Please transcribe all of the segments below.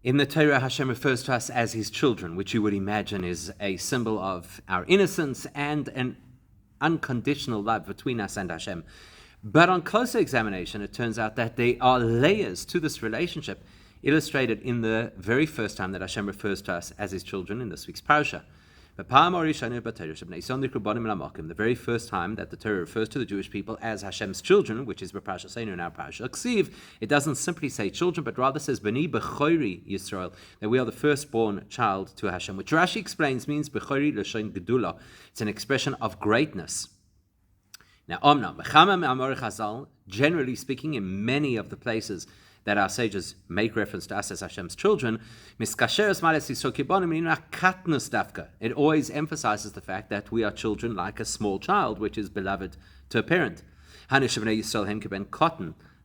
In the Torah, Hashem refers to us as his children, which you would imagine is a symbol of our innocence and an unconditional love between us and Hashem. But on closer examination, it turns out that there are layers to this relationship illustrated in the very first time that Hashem refers to us as his children in this week's parasha. The very first time that the Torah refers to the Jewish people as Hashem's children, which is Parasha Seinu in our parasha Ksiv, it doesn't simply say children, but rather says B'ni B'chori Yisrael, that we are the firstborn child to Hashem, which Rashi explains means B'chori L'Shen Gedula. It's an expression of greatness. Now, generally speaking, in many of the places that our sages make reference to us as Hashem's children, it always emphasizes the fact that we are children like a small child, which is beloved to a parent.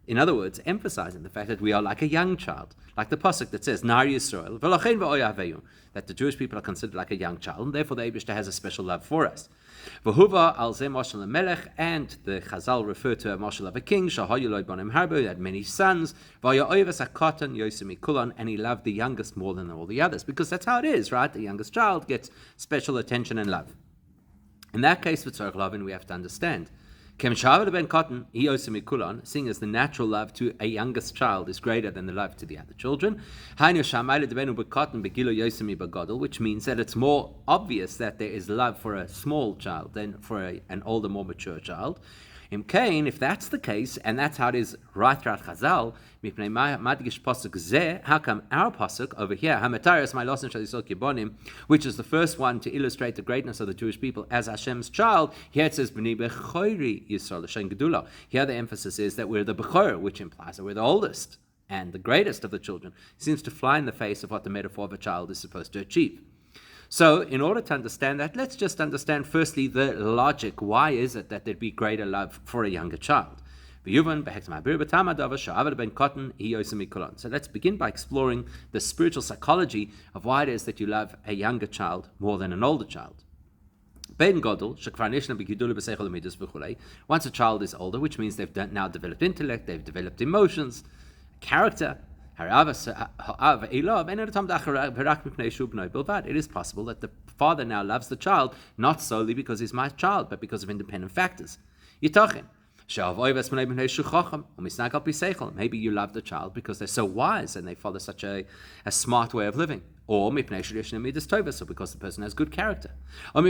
In other words, emphasizing the fact that we are like a young child, like the pasuk that says, Nar Yisrael, that the Jewish people are considered like a young child, and therefore the Eibishter has a special love for us. And the Chazal refer to a mashal of a king, who had many sons, and he loved the youngest more than all the others, because that's how it is, right? The youngest child gets special attention and love. In that case, with Tzorech Lavin, we have to understand, seeing as the natural love to a youngest child is greater than the love to the other children, which means that it's more obvious that there is love for a small child than for an older, more mature child. If that's the case, and that's how it is right throughout Chazal, how come our pasuk over here, which is the first one to illustrate the greatness of the Jewish people as Hashem's child, here it says, here the emphasis is that we're the Bechor, which implies that we're the oldest and the greatest of the children. It seems to fly in the face of what the metaphor of a child is supposed to achieve. So, in order to understand that, let's just understand firstly the logic. Why is it that there'd be greater love for a younger child? So let's begin by exploring the spiritual psychology of why it is that you love a younger child more than an older child. Once a child is older, which means they've now developed intellect, they've developed emotions, character, it is possible that the father now loves the child not solely because he's my child, but because of independent factors. Maybe you love the child because they're so wise and they follow such a smart way of living. Or because the person has good character. Or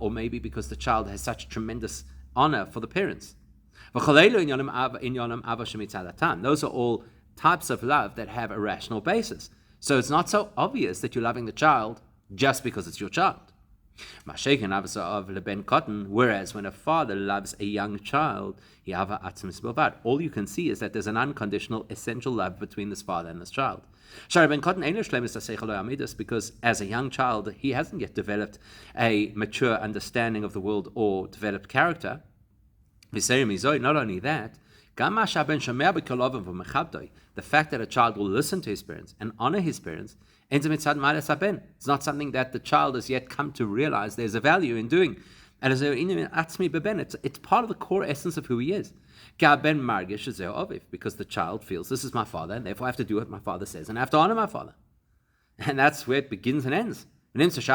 maybe because the child has such tremendous honor for the parents. Those are all types of love that have a rational basis. So it's not so obvious that you're loving the child just because it's your child. Whereas when a father loves a young child, all you can see is that there's an unconditional, essential love between this father and this child. Because as a young child, he hasn't yet developed a mature understanding of the world or developed character. Not only that, the fact that a child will listen to his parents and honor his parents, it's not something that the child has yet come to realize there's a value in doing. And it's part of the core essence of who he is. Because the child feels, this is my father, and therefore I have to do what my father says, and I have to honor my father. And that's where it begins and ends. Which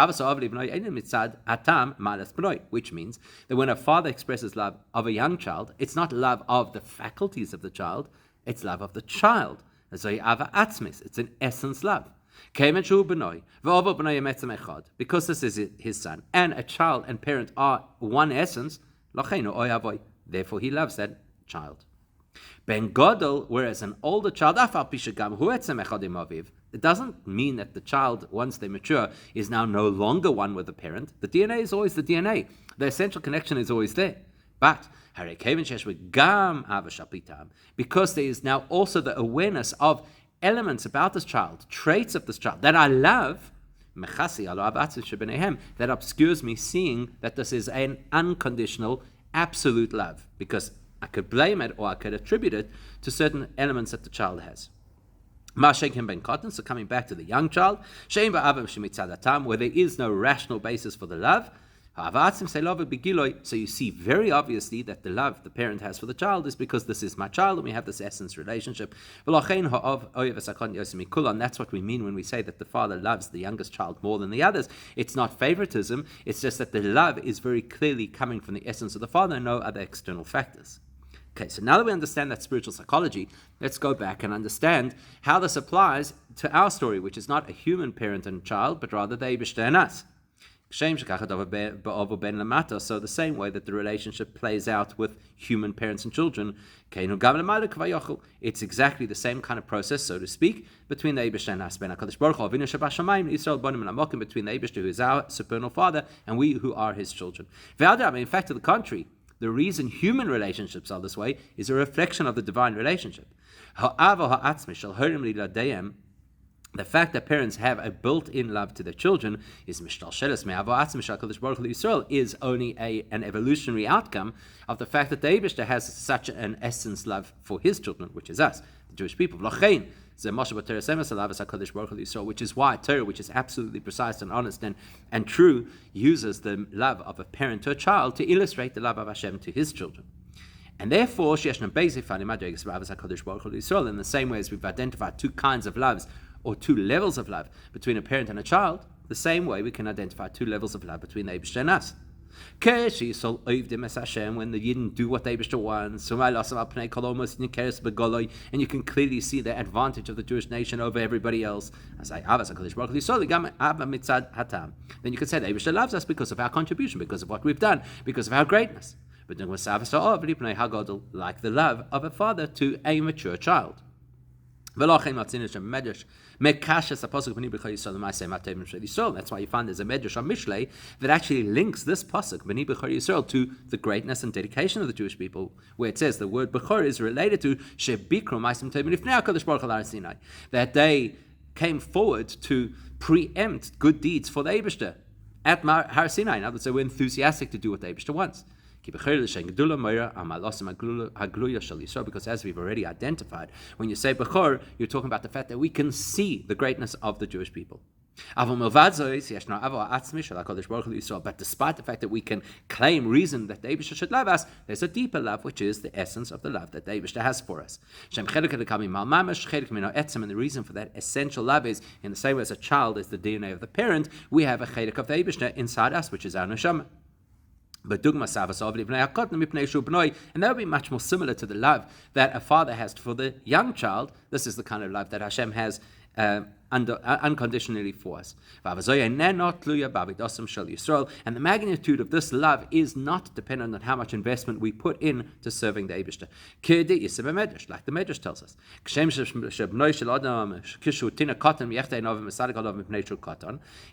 means that when a father expresses love of a young child, it's not love of the faculties of the child, it's love of the child. It's an essence love. Because this is his son, and a child and parent are one essence, therefore he loves that child. Ben Godel, whereas an older child, it doesn't mean that the child, once they mature, is now no longer one with the parent. The DNA is always the DNA. The essential connection is always there. But because there is now also the awareness of elements about this child, traits of this child that I love, that obscures me seeing that this is an unconditional, absolute love, because I could blame it or I could attribute it to certain elements that the child has. So coming back to the young child, where there is no rational basis for the love, So you see very obviously that the love the parent has for the child is because this is my child and we have this essence relationship. And that's what we mean when we say that the father loves the youngest child more than the others. It's not favoritism, it's just that the love is very clearly coming from the essence of the father and no other external factors. Okay, so now that we understand that spiritual psychology, let's go back and understand how this applies to our story, which is not a human parent and child, but rather the Eibishter and us. So the same way that the relationship plays out with human parents and children, it's exactly the same kind of process, so to speak, between the Eibishter and us, between the Eibishter, who is our supernal father, and we who are his children. In fact, to the contrary, the reason human relationships are this way is a reflection of the divine relationship. The fact that parents have a built-in love to their children is only an evolutionary outcome of the fact that the Eibishter has such an essence love for his children, which is us, the Jewish people. Which is why Torah, which is absolutely precise and honest and true, uses the love of a parent to a child to illustrate the love of Hashem to his children. And therefore, in the same way as we've identified two kinds of loves, or two levels of love between a parent and a child, the same way we can identify two levels of love between the Eibishter and us. When the Yidden do what the Eibishter wants, and you can clearly see the advantage of the Jewish nation over everybody else, then you could say the Eibishter loves us because of our contribution, because of what we've done, because of our greatness. But like the love of a father to a mature child. That's why you find there's a medrash on Mishlei that actually links this pasuk B'nai B'chor Yisrael to the greatness and dedication of the Jewish people, where it says the word B'chor is related to Shebikru Ma'asim Tovim Lifnei HaKadosh Baruch Hu Har Sinai, that they came forward to preempt good deeds for the Eibishter at Har Sinai. In other words, they were enthusiastic to do what the Eibishter wants. Because as we've already identified, when you say Bechor, you're talking about the fact that we can see the greatness of the Jewish people. But despite the fact that we can claim reason that the Eibishter should love us, there's a deeper love, which is the essence of the love that the Eibishter has for us. And the reason for that essential love is, in the same way as a child is the DNA of the parent, we have a Chelek of the Eibishter inside us, which is our neshama. And that would be much more similar to the love that a father has for the young child. This is the kind of love that Hashem has unconditionally for us. And the magnitude of this love is not dependent on how much investment we put in to serving the Eibishter. Like the Medrash tells us.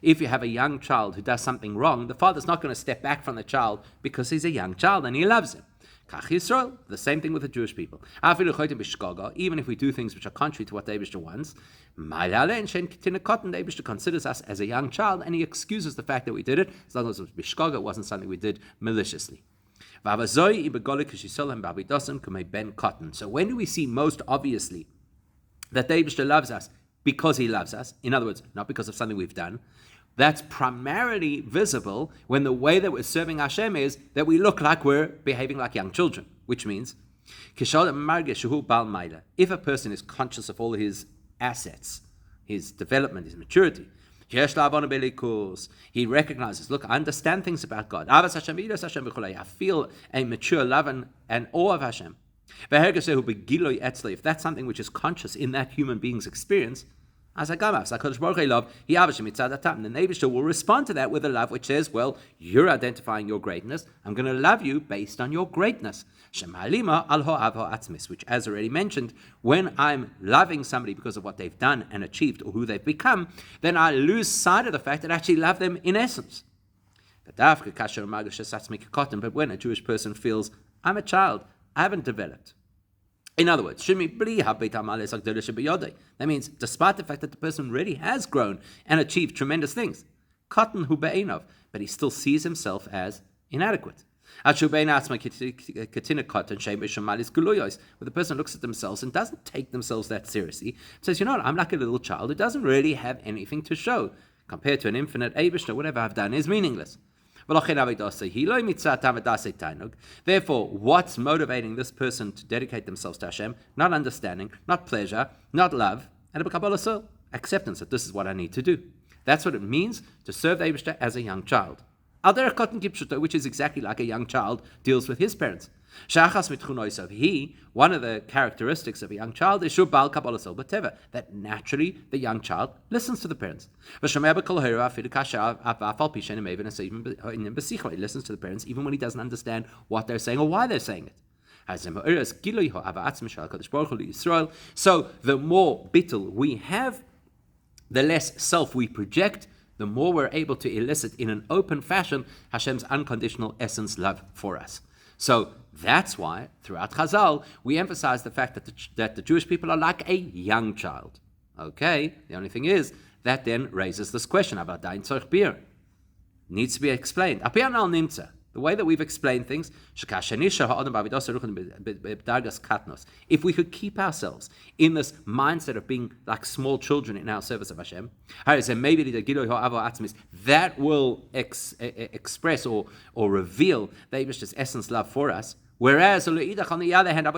If you have a young child who does something wrong, the father's not going to step back from the child because he's a young child and he loves him. The same thing with the Jewish people. Even if we do things which are contrary to what the Eibishter wants, the Eibishter considers us as a young child and he excuses the fact that we did it, as long as it was bishkaga, it wasn't something we did maliciously. So when do we see most obviously that the Eibishter loves us because he loves us? In other words, not because of something we've done. That's primarily visible when the way that we're serving Hashem is that we look like we're behaving like young children, which means if a person is conscious of all his assets, his development, his maturity, he recognizes, look, I understand things about God. I feel a mature love and awe of Hashem. If that's something which is conscious in that human being's experience, then the Eibishter will respond to that with a love which says, well, you're identifying your greatness. I'm going to love you based on your greatness. Which, as already mentioned, when I'm loving somebody because of what they've done and achieved or who they've become, then I lose sight of the fact that I actually love them in essence. But when a Jewish person feels, I'm a child, I haven't developed. In other words, that means despite the fact that the person really has grown and achieved tremendous things, but he still sees himself as inadequate. Where the person looks at themselves and doesn't take themselves that seriously, says, you know what, I'm like a little child who doesn't really have anything to show. Compared to an infinite Eibishter, whatever I've done is meaningless. Therefore, what's motivating this person to dedicate themselves to Hashem? Not understanding, not pleasure, not love, and acceptance that this is what I need to do. That's what it means to serve the Eibishter as a young child. Which is exactly like a young child deals with his parents. One of the characteristics of a young child is that naturally the young child listens to the parents. He listens to the parents even when he doesn't understand what they're saying or why they're saying it. So the more bittul we have, the less self we project, the more we're able to elicit in an open fashion Hashem's unconditional essence love for us. So that's why throughout Chazal we emphasize the fact that the Jewish people are like a young child. Okay, the only thing is that then raises this question about Dain Tzorch Bir. Needs to be explained. The way that we've explained things, if we could keep ourselves in this mindset of being like small children in our service of Hashem, that will express or reveal the Eibishter's essence love for us. Whereas, on the other hand, when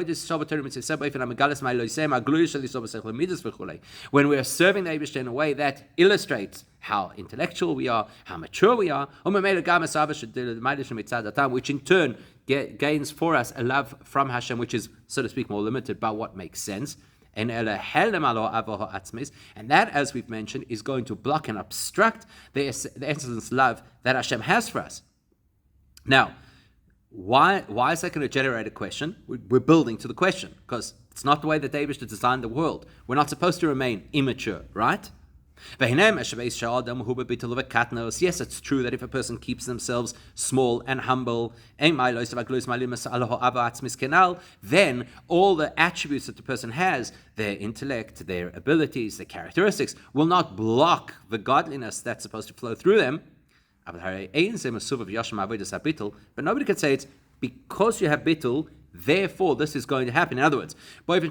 we're serving the Eibishter in a way that illustrates how intellectual we are, how mature we are, which in turn gains for us a love from Hashem, which is, so to speak, more limited by what makes sense. And that, as we've mentioned, is going to block and obstruct the essence love that Hashem has for us. Now, why is that going to generate a question? We're building to the question, because it's not the way that David designed the world. We're not supposed to remain immature, right? Yes, it's true that if a person keeps themselves small and humble, then all the attributes that the person has, their intellect, their abilities, their characteristics, will not block the godliness that's supposed to flow through them. But nobody can say it's because you have bittul, therefore this is going to happen. In other words, nobody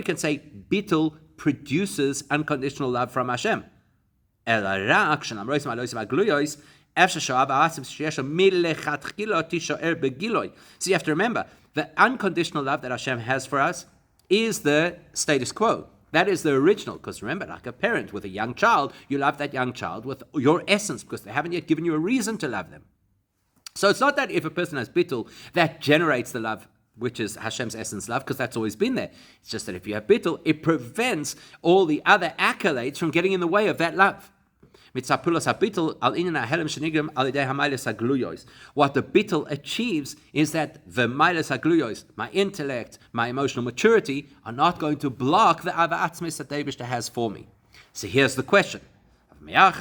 can say bittul produces unconditional love from Hashem. So you have to remember, the unconditional love that Hashem has for us is the status quo. That is the original, because remember, like a parent with a young child, you love that young child with your essence, because they haven't yet given you a reason to love them. So it's not that if a person has bittul, that generates the love, which is Hashem's essence love, because that's always been there. It's just that if you have bittul, it prevents all the other accolades from getting in the way of that love. What the bittul achieves is that the mailas hagluyos, my intellect, my emotional maturity, are not going to block the ava atzmis that the Eibishter has for me. So here's the question. Seeing as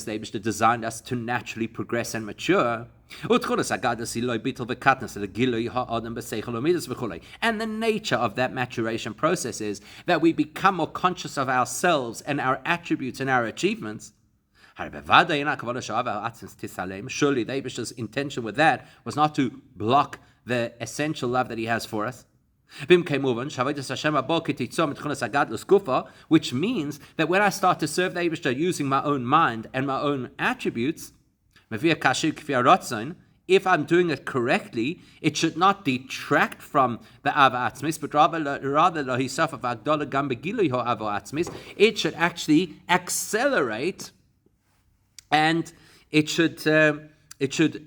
the Eibishter designed us to naturally progress and mature, and the nature of that maturation process is that we become more conscious of ourselves and our attributes and our achievements. Surely the Eibishter's intention with that was not to block the essential love that he has for us. Which means that when I start to serve the Eibishter using my own mind and my own attributes, if I'm doing it correctly, it should not detract from the ava atzmis, but rather it should actually accelerate, and it should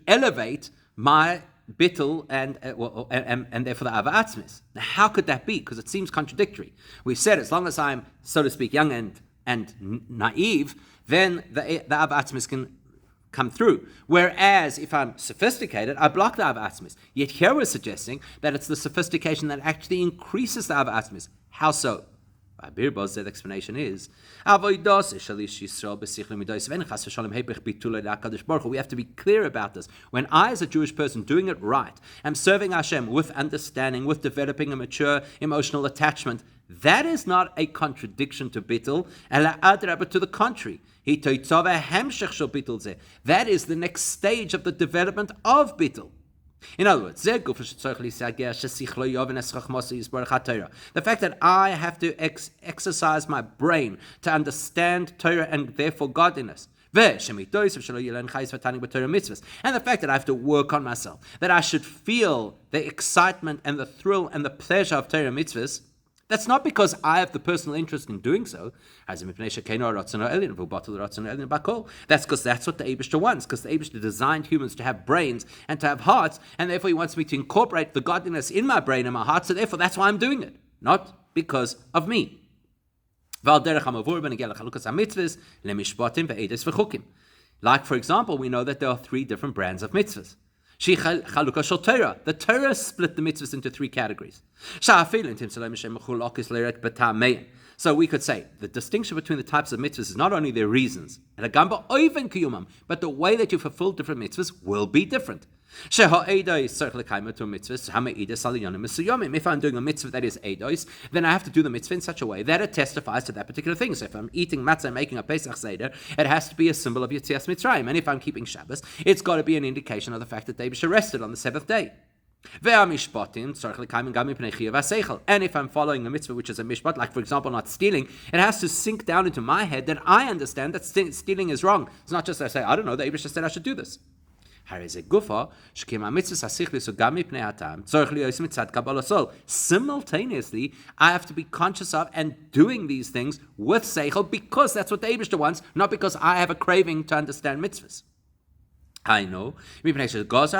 elevate my bittul and therefore the ava atzmis. Now, how could that be? Because it seems contradictory. We've said as long as I'm, so to speak, young and naive, then the ava atzmis can come through. Whereas if I'm sophisticated, I block the ava atzmis. Yet here we're suggesting that it's the sophistication that actually increases the ava atzmis. How so? The explanation is we have to be clear about this. When I, as a Jewish person, doing it right, am serving Hashem with understanding, with developing a mature emotional attachment, that is not a contradiction to bittul, but to the contrary. That is the next stage of the development of bittul. In other words, the fact that I have to exercise my brain to understand Torah and therefore godliness, and the fact that I have to work on myself, that I should feel the excitement and the thrill and the pleasure of Torah mitzvahs, that's not because I have the personal interest in doing so. That's because that's what the Eibishter wants, because the Eibishter designed humans to have brains and to have hearts, and therefore he wants me to incorporate the godliness in my brain and my heart, so therefore that's why I'm doing it, not because of me. Like, for example, we know that there are 3 different brands of mitzvahs. The Torah split the mitzvahs into 3 categories. So we could say the distinction between the types of mitzvahs is not only their reasons, but the way that you fulfill different mitzvahs will be different. If I'm doing a mitzvah that is eidos, then I have to do the mitzvah in such a way that it testifies to that particular thing. So if I'm eating matzah and making a Pesach Seder, it has to be a symbol of Yetzias Mitzrayim. And if I'm keeping Shabbos, it's got to be an indication of the fact that David rested on the 7th day. And if I'm following a mitzvah which is a mishpat, like for example not stealing, it has to sink down into my head that I understand that stealing is wrong. It's not just that I say, I don't know, the Eibush said I should do this. Simultaneously, I have to be conscious of and doing these things with seichel because that's what the Eibishter wants, not because I have a craving to understand mitzvahs. I know. It's because the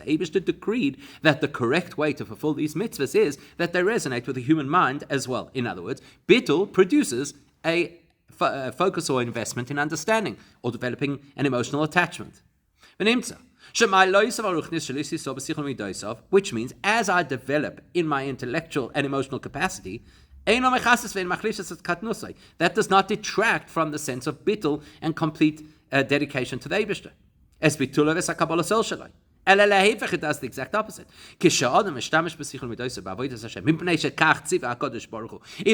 Eibishter decreed that the correct way to fulfill these mitzvahs is that they resonate with the human mind as well. In other words, bittul produces a focus or investment in understanding or developing an emotional attachment. Which means as I develop in my intellectual and emotional capacity, that does not detract from the sense of bittul and complete dedication to the Eibishter. It does the exact opposite. If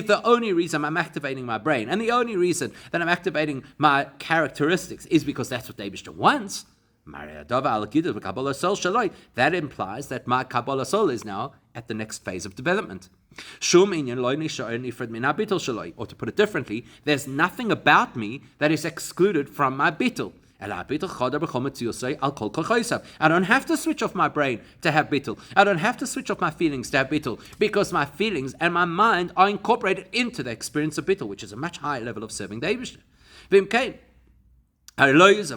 the only reason I'm activating my brain and the only reason that I'm activating my characteristics is because that's what the Eibishter wants, that implies that my Kabbalah soul is now at the next phase of development. Or to put it differently, there's nothing about me that is excluded from my bittul. I don't have to switch off my brain to have bittul. I don't have to switch off my feelings to have bittul, because my feelings and my mind are incorporated into the experience of bittul, which is a much higher level of serving the Eibishter. It's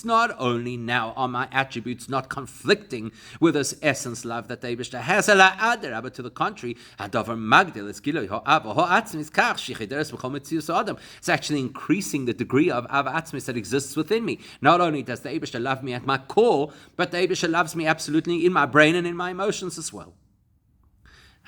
not only now are my attributes not conflicting with this essence love that the Eibishter has, but to the contrary, it's actually increasing the degree of Ava Atzmis that exists within me. Not only does the Eibishter love me at my core, but the Eibishter loves me absolutely in my brain and in my emotions as well.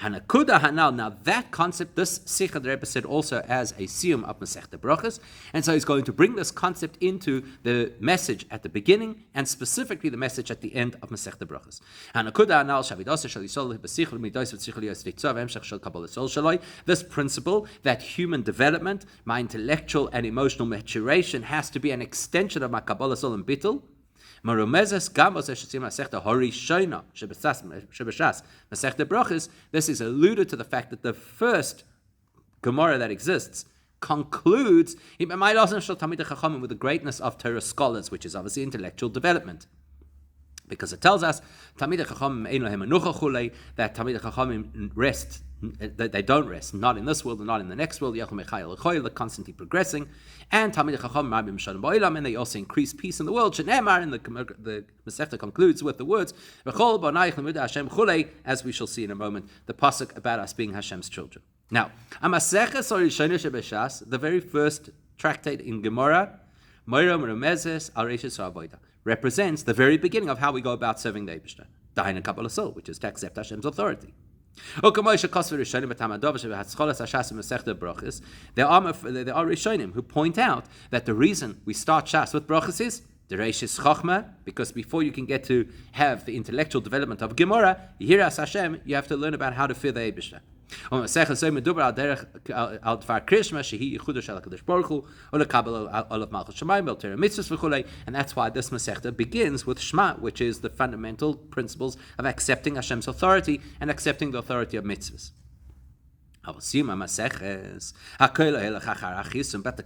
Hanakuda Hanal. Now that concept, this Sikha the Rebbe said also as a siyum of Masechta Brachos, and so he's going to bring this concept into the message at the beginning and specifically the message at the end of Masechta Brachos. Hanakuda Hanal Shavidasa Shal Yisol B'Sichel Midos V'Sichel Yosritzav Emshach Shal Kabbalah Sol Shaloi. This principle that human development, my intellectual and emotional maturation, has to be an extension of my Kabbalah Sol and Bittul. This is alluded to the fact that the first Gemara that exists concludes with the greatness of Torah scholars, which is obviously intellectual development. Because it tells us that Talmidei Chachamim rest, that they don't rest, not in this world and not in the next world. They're constantly progressing, and Talmidei Chachamim and they also increase peace in the world. And the Masechta concludes with the words, as we shall see in a moment, the pasuk about us being Hashem's children. Now, the very first tractate in Gemara, represents the very beginning of how we go about serving the Eibishter, Dahin Kabbalah Sol, which is to accept Hashem's authority. There are Rishonim who point out that the reason we start Shas with brachas is the Reishis Chochma, because before you can get to have the intellectual development of Gemara, Yiras Hashem, you have to learn about how to fear the Eibishter. ומסכת זו מדובר על דרך, על דבר קרישמה, שהיא ייחודו של הקדוש ברוך הוא, או לקבל עליו מלכות שמיים, ועל תורה מצוות וכו'. And that's why this Masechta begins with Shema, which is the fundamental principles of accepting Hashem's authority and accepting the authority of mitzvahs. But the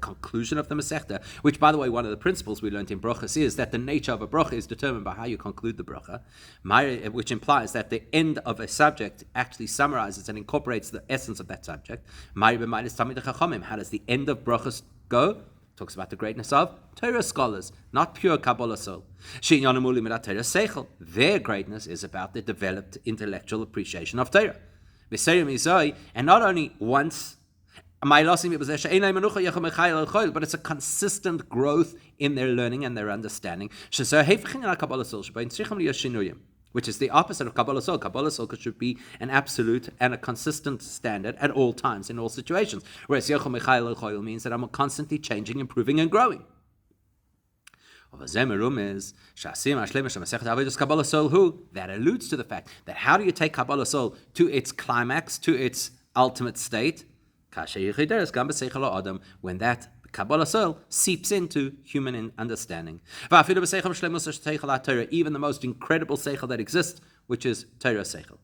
conclusion of the Masechta, which, by the way, one of the principles we learned in brachas is that the nature of a bracha is determined by how you conclude the bracha, which implies that the end of a subject actually summarizes and incorporates the essence of that subject. How does the end of brachas go? Talks about the greatness of Torah scholars, not pure Kabbalah soul. Their greatness is about the developed intellectual appreciation of Torah. And not only once, but it's a consistent growth in their learning and their understanding, which is the opposite of Kabbalah Soul. Kabbalah Soul should be an absolute and a consistent standard at all times, in all situations. Whereas means that I'm constantly changing, improving, and growing. That alludes to the fact that how do you take Kabbalah Soul to its climax, to its ultimate state? When that Kabbalah Soul seeps into human understanding. Even the most incredible seichel that exists, which is Torah seichel.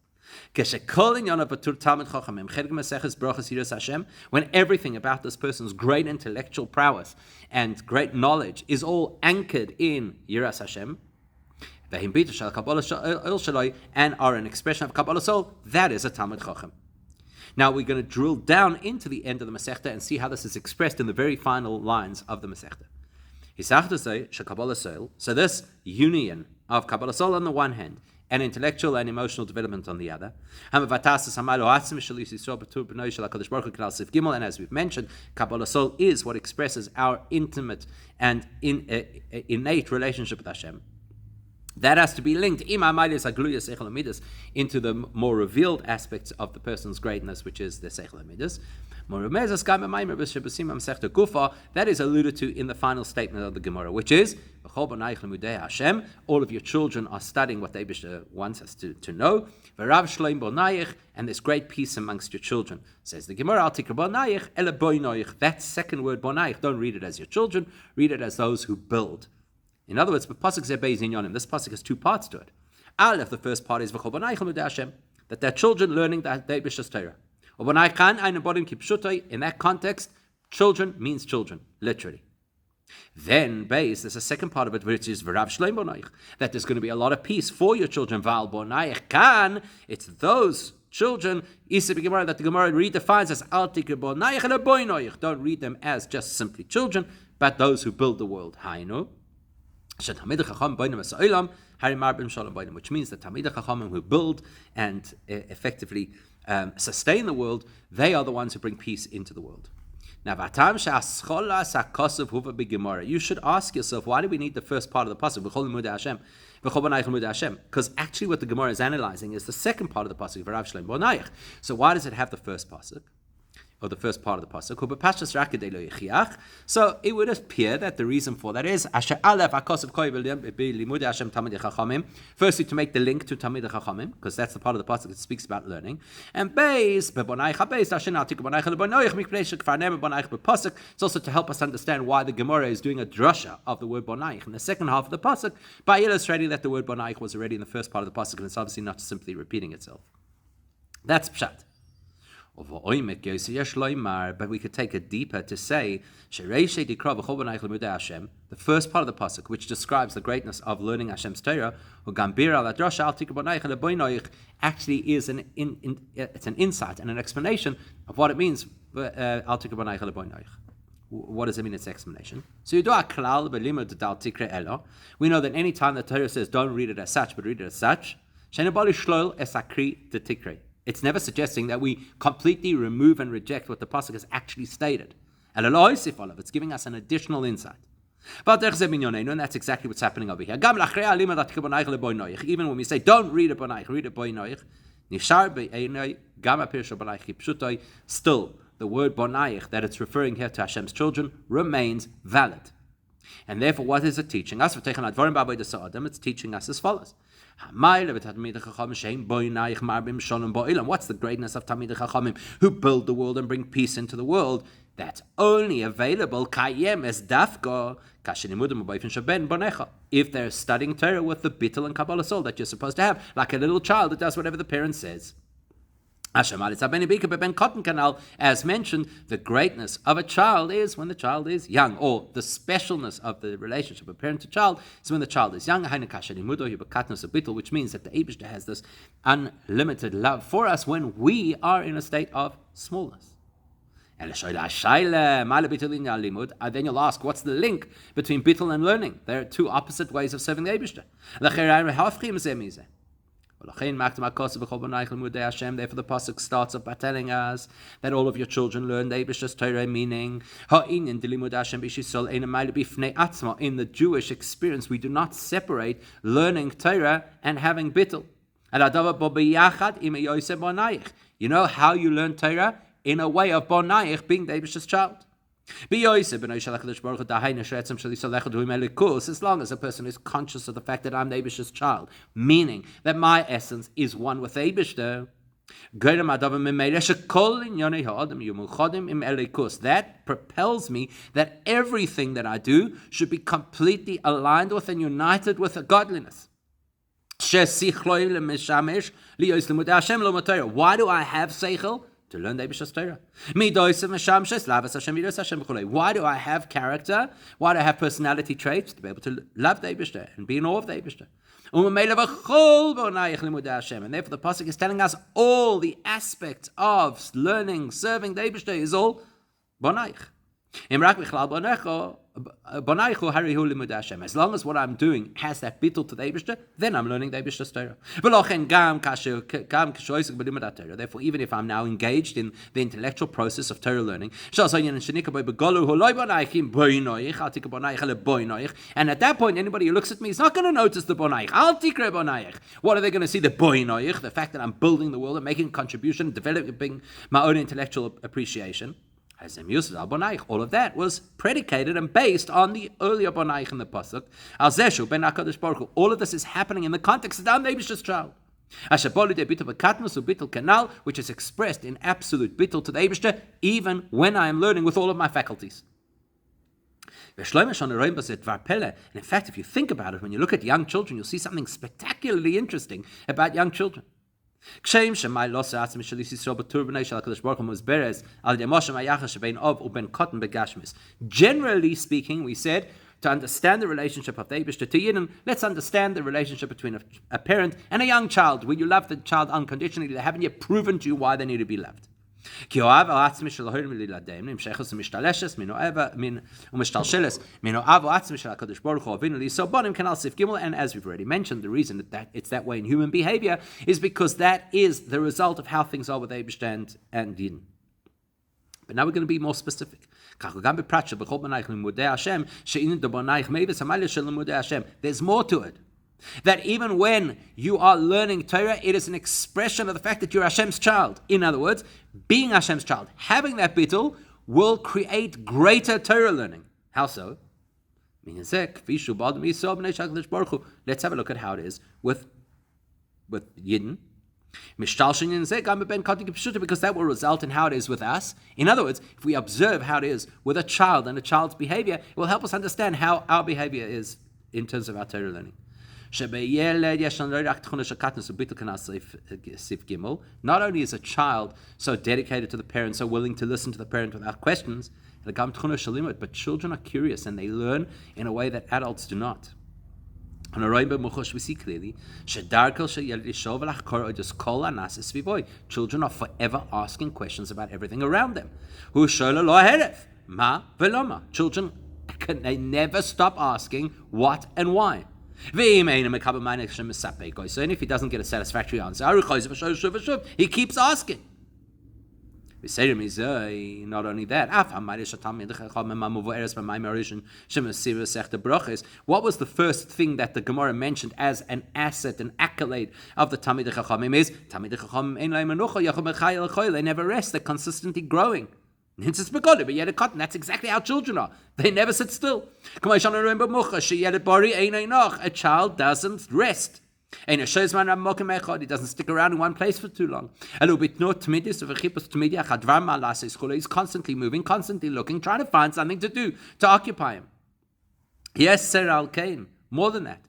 When everything about this person's great intellectual prowess and great knowledge is all anchored in Yiras Hashem, and are an expression of Kabbalah Soul, that is a Talmid Chacham. Now we're going to drill down into the end of the Masechta and see how this is expressed in the very final lines of the Masechta. So this union of Kabbalah Soul on the one hand, and intellectual and emotional development on the other. And as we've mentioned, Kabbalah Soul is what expresses our intimate and innate relationship with Hashem. That has to be linked into the more revealed aspects of the person's greatness, which is the Seichel HaMidas. That is alluded to in the final statement of the Gemara, which is, all of your children are studying what the Eibishter wants us to know, and there's great peace amongst your children. Says the Gemara, that second word, bonayich, don't read it as your children, read it as those who build. In other words, this pasuk has two parts to it. Aleph, the first part is that their children learning the Eibishter's Torah. In that context, children means children, literally. Then, Beis, there's a second part of it, which is that there's going to be a lot of peace for your children. It's those children that the Gemara redefines as don't read them as just simply children, but those who build the world. Which means that Talmidei Chachamim who build and effectively sustain the world, they are the ones who bring peace into the world. Now, you should ask yourself, why do we need the first part of the pasuk? Because actually what the Gemara is analyzing is the second part of the pasuk. So why does it have the first pasuk? Or the first part of the pasuk. So it would appear that the reason for that is firstly to make the link to Talmidei Chachamim, because that's the part of the pasuk that speaks about learning. And it's also to help us understand why the Gemara is doing a drasha of the word bonayich in the second half of the pasuk by illustrating that the word bonayich was already in the first part of the pasuk and it's obviously not simply repeating itself. That's pshat. But we could take it deeper to say the first part of the pasuk, which describes the greatness of learning Hashem's Torah, actually is it's an insight and an explanation of what it means. What does it mean? It's explanation. So we know that any time the Torah says don't read it as such, but read it as such, it's never suggesting that we completely remove and reject what the pasuk has actually stated. It's giving us an additional insight. And that's exactly what's happening over here. Even when we say, don't read it bonaich, read it boinaich, still, the word bonaich, that it's referring here to Hashem's children, remains valid. And therefore, what is it teaching us? It's teaching us as follows. What's the greatness of Talmidei Chachamim who build the world and bring peace into the world? That's only available if they're studying Torah with the bittul and Kabbalah soul that you're supposed to have, like a little child that does whatever the parent says. As mentioned, the greatness of a child is when the child is young, or the specialness of the relationship of parent to child is when the child is young, which means that the Eibishter has this unlimited love for us when we are in a state of smallness. And then you'll ask, what's the link between bittul and learning? There are two opposite ways of serving the Eibishter. Therefore, the pasuk starts off by telling us that all of your children learn the Eibishter's Torah, meaning in the Jewish experience, we do not separate learning Torah and having bittul. You know how you learn Torah? In a way of bonayich, being the Eibishter's child. As long as a person is conscious of the fact that I'm the Eibishter's child, meaning that my essence is one with the Eibishter, that propels me that everything that I do should be completely aligned with and united with a godliness. Why do I have seichel? To learn the Eibishter's Torah. Why do I have character? Why do I have personality traits? To be able to love the Eibishter and be in awe of the Eibishter. And therefore the pasuk is telling us all the aspects of learning, serving the Eibishter is all bonayich. As long as what I'm doing has that bittul to the Eibishter, then I'm learning the Eibishter's Torah. Therefore, even if I'm now engaged in the intellectual process of Torah learning, and at that point, anybody who looks at me is not going to notice the bonayich. What are they going to see? The boinoich, the fact that I'm building the world and making a contribution, developing my own intellectual appreciation. All of that was predicated and based on the earlier bonayich in the pasuk. All of this is happening in the context of the Eibishter's child, which is expressed in absolute bittul to the Eibishter, even when I am learning with all of my faculties. And in fact, if you think about it, when you look at young children, you'll see something spectacularly interesting about young children. Generally speaking, we said, to understand the relationship of the Eibishter to Yidden, let's understand the relationship between a parent and a young child. When you love the child unconditionally, they haven't yet proven to you why they need to be loved. One can and as we've already mentioned, the reason that it's that way in human behavior is because that is the result of how things are with Eibishter and Yidden. But now we're going to be more specific. There's more to it. That even when you are learning Torah, it is an expression of the fact that you're Hashem's child. In other words, being Hashem's child, having that bittul will create greater Torah learning. How so? Let's have a look at how it is with Yidden. Because that will result in how it is with us. In other words, if we observe how it is with a child and a child's behavior, it will help us understand how our behavior is in terms of our Torah learning. Not only is a child so dedicated to the parent, so willing to listen to the parent without questions, but children are curious and they learn in a way that adults do not. We see clearly children are forever asking questions about everything around them. Children, they never stop asking what and why. And if he doesn't get a satisfactory answer, he keeps asking. We say to him, not only that, what was the first thing that the Gemara mentioned as an asset, an accolade of the Talmidei Chachamim is, they never rest, they're consistently growing. But yet a cotton, that's exactly how children are. They never sit still. A child doesn't rest. He doesn't stick around in one place for too long. He's constantly moving, constantly looking, trying to find something to do, to occupy him. Yes, Sir Al Kain. More than that.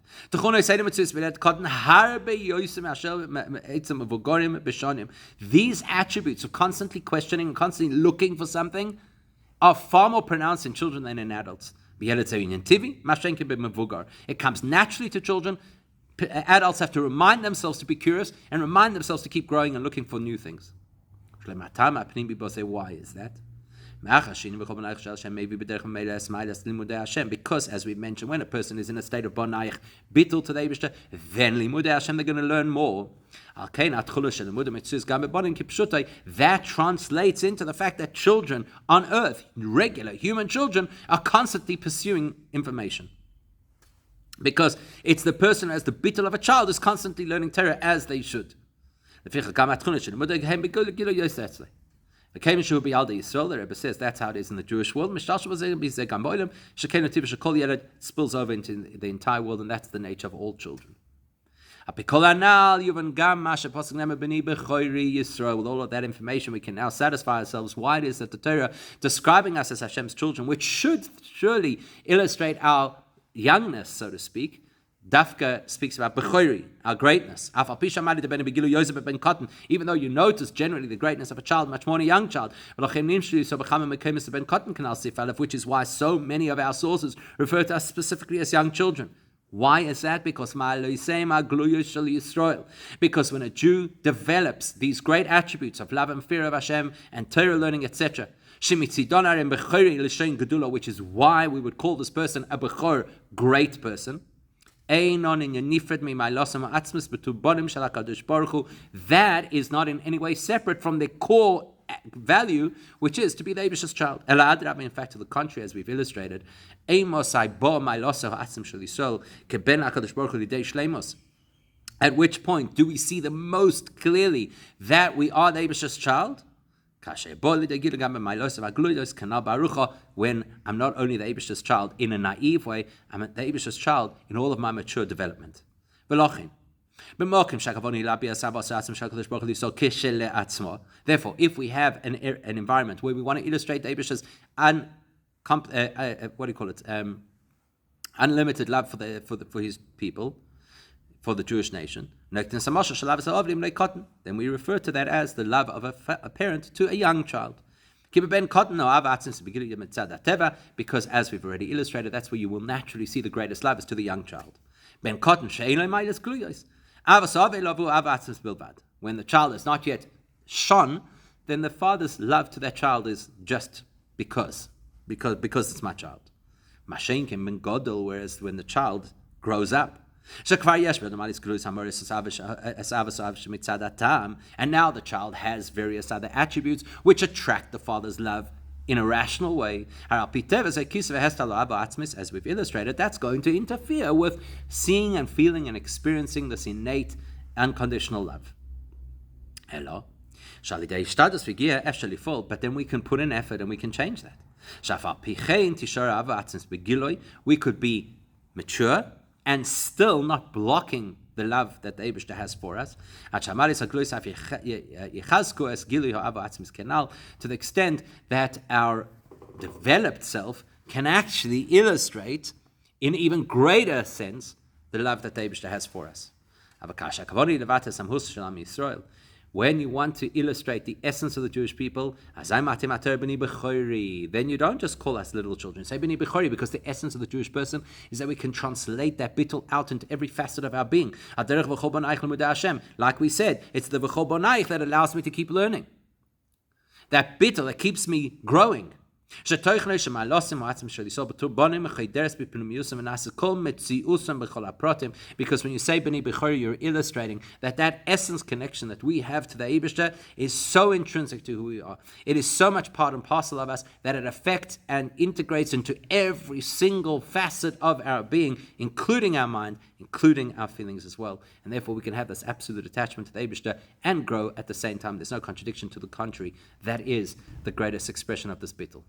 These attributes of constantly questioning and constantly looking for something are far more pronounced in children than in adults. It comes naturally to children. Adults have to remind themselves to be curious and remind themselves to keep growing and looking for new things. Why is that? Because, as we mentioned, when a person is in a state of bonaich, bittul to the Eibishter, then limudei Hashem, they're going to learn more. That translates into the fact that children on earth, regular human children, are constantly pursuing information. Because it's the person as the bittul of a child is constantly learning Torah as they should. The Rebbe says that's how it is in the Jewish world. Spills over into the entire world, and that's the nature of all children. With all of that information, we can now satisfy ourselves why it is that the Torah, describing us as Hashem's children, which should surely illustrate our youngness, so to speak, Dafka speaks about Bechori, our greatness. Even though you notice generally the greatness of a child, much more in a young child. Which is why so many of our sources refer to us specifically as young children. Why is that? Because when a Jew develops these great attributes of love and fear of Hashem and Torah learning, etc., which is why we would call this person a Bechor, great person. That is not in any way separate from the core value, which is to be the Eibishter's child. In fact, to the contrary, as we've illustrated, at which point do we see the most clearly that we are the Eibishter's child? When I'm not only the Eibishter's child in a naive way, I'm the Eibishter's child in all of my mature development. Therefore, if we have an environment where we want to illustrate the Eibishter's unlimited love for his people, for the Jewish nation, then we refer to that as the love of a parent to a young child. Because, as we've already illustrated, that's where you will naturally see the greatest love is to the young child. When the child is not yet shone, then the father's love to that child is just because it's my child. Whereas when the child grows up, and now the child has various other attributes which attract the father's love in a rational way. As we've illustrated, that's going to interfere with seeing and feeling and experiencing this innate, unconditional love. But then we can put in effort and we can change that. We could be mature and still not blocking the love that the Eibishter has for us, to the extent that our developed self can actually illustrate, in even greater sense, the love that the Eibishter has for us. When you want to illustrate the essence of the Jewish people, then you don't just call us little children. Say B'nai Bechori, because the essence of the Jewish person is that we can translate that bittul out into every facet of our being. Like we said, it's the V'chol Bonaich that allows me to keep learning. That bittul that keeps me growing. Because when you say B'nai B'chori, you're illustrating that essence connection that we have to the Eibishter is so intrinsic to who we are. It is so much part and parcel of us that it affects and integrates into every single facet of our being, including our mind, including our feelings as well. And therefore we can have this absolute attachment to the Eibishter and grow at the same time. There's no contradiction, to the contrary. That is the greatest expression of this bittul.